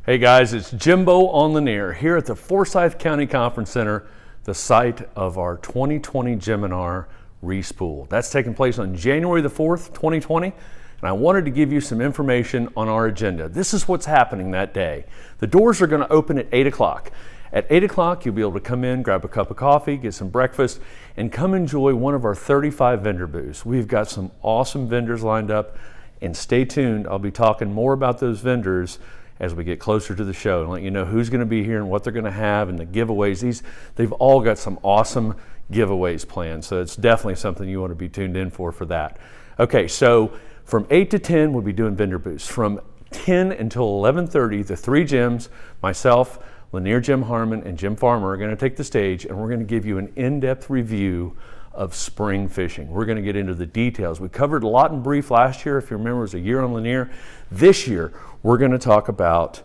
Hey guys, it's Jimbo on Lanier here at the Forsyth County Conference Center, the site of our 2020 Jiminar ReSpooled. That's taking place on January the 4th, 2020, and I wanted to give you some information on our agenda. This is what's happening that day. The doors are going to open at 8 o'clock. At 8 o'clock, you'll be able to come in, grab a cup of coffee, get some breakfast, and come enjoy one of our 35 vendor booths. We've got some awesome vendors lined up, and stay tuned. I'll be talking more about those vendors as we get closer to the show and let you know who's going to be here and what they're going to have and the giveaways. They've all got some awesome giveaways planned, so it's definitely something you want to be tuned in for that. Okay, so from 8 to 10, we'll be doing vendor booths. From 10 until 11:30, the three Jims, myself, Lanier Jim Harmon, and Jim Farmer are going to take the stage, and we're going to give you an in-depth review of spring fishing. We're going to get into the details. We covered a lot in brief last year. If you remember, it was a year on Lanier. This year, we're going to talk about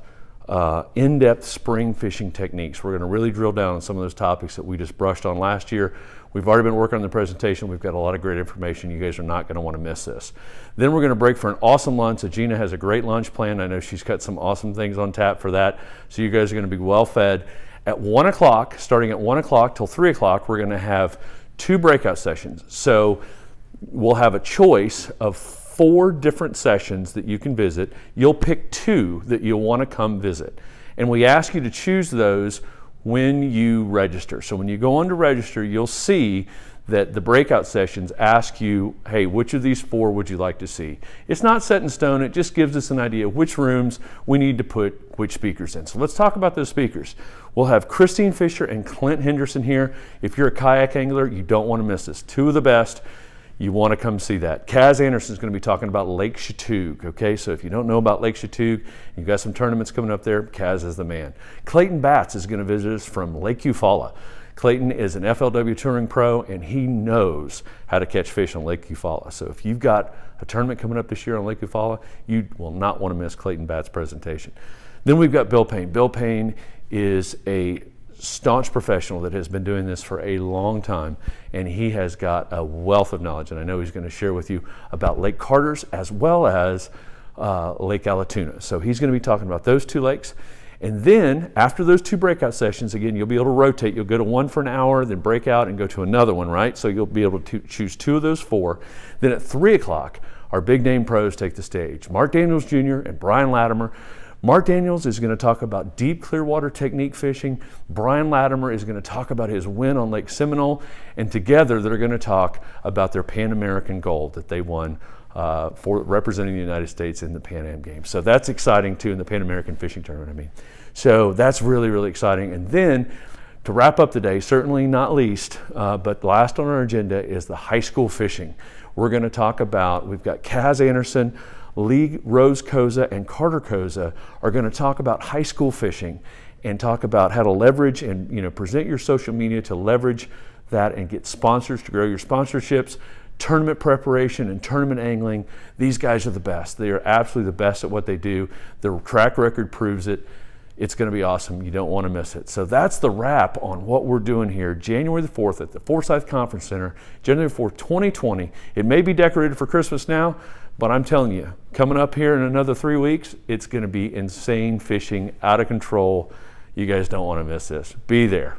in-depth spring fishing techniques. We're going to really drill down on some of those topics that we just brushed on last year. We've already been working on the presentation. We've got a lot of great information. You guys are not going to want to miss this. Then we're going to break for an awesome lunch. So Gina has a great lunch plan. I know she's got some awesome things on tap for that. So you guys are going to be well fed. At 1 o'clock, starting at 1 o'clock till 3 o'clock, we're going to have 2 breakout sessions. So we'll have a choice of 4 different sessions that you can visit. You'll pick 2 that you'll want to come visit. And we ask you to choose those when you register. So when you go on to register, you'll see that the breakout sessions ask you, hey, which of these 4 would you like to see? It's not set in stone. It just gives us an idea of which rooms we need to put which speakers in. So let's talk about those speakers. We'll have Christine Fisher and Clint Henderson here. If you're a kayak angler, you don't want to miss this. 2 of the best. You want to come see that. Kaz Anderson is going to be talking about Lake Chatuge, okay? So if you don't know about Lake Chatuge, you've got some tournaments coming up there, Kaz is the man. Clayton Batts is going to visit us from Lake Eufaula. Clayton is an FLW touring pro, and he knows how to catch fish on Lake Eufaula. So if you've got a tournament coming up this year on Lake Eufaula, you will not want to miss Clayton Batts' presentation. Then we've got Bill Payne. Bill Payne is a staunch professional that has been doing this for a long time, and he has got a wealth of knowledge, and I know he's going to share with you about Lake Carter's as well as Lake Allatoona. So he's going to be talking about those 2 lakes. And then after those 2 breakout sessions, again, you'll be able to rotate. You'll go to one for an hour, then break out and go to another one, right? So you'll be able to choose 2 of those 4. Then at 3 o'clock, our big name pros take the stage. Mark Daniels Jr. and Brian Latimer. Mark Daniels is going to talk about deep clearwater technique fishing. Brian Latimer is going to talk about his win on Lake Seminole. And together they're going to talk about their Pan American gold that they won for representing the United States in the Pan Am Games. So that's exciting too, in the Pan American Fishing Tournament, I mean. So that's really, really exciting. And then to wrap up the day, certainly not least, but last on our agenda is the high school fishing. We're going to talk about, we've got Kaz Anderson, Lee Rose Koza, and Carter Koza are going to talk about high school fishing and talk about how to leverage and present your social media to leverage that and get sponsors to grow your sponsorships, tournament preparation and tournament angling. These guys are the best. They are absolutely the best at what they do. Their track record proves it. It's going to be awesome. You don't want to miss it. So that's the wrap on what we're doing here January the 4th at the Forsyth Conference Center, January 4th, 2020. It may be decorated for Christmas now, but I'm telling you, coming up here in another 3 weeks, it's going to be insane fishing, out of control. You guys don't want to miss this. Be there.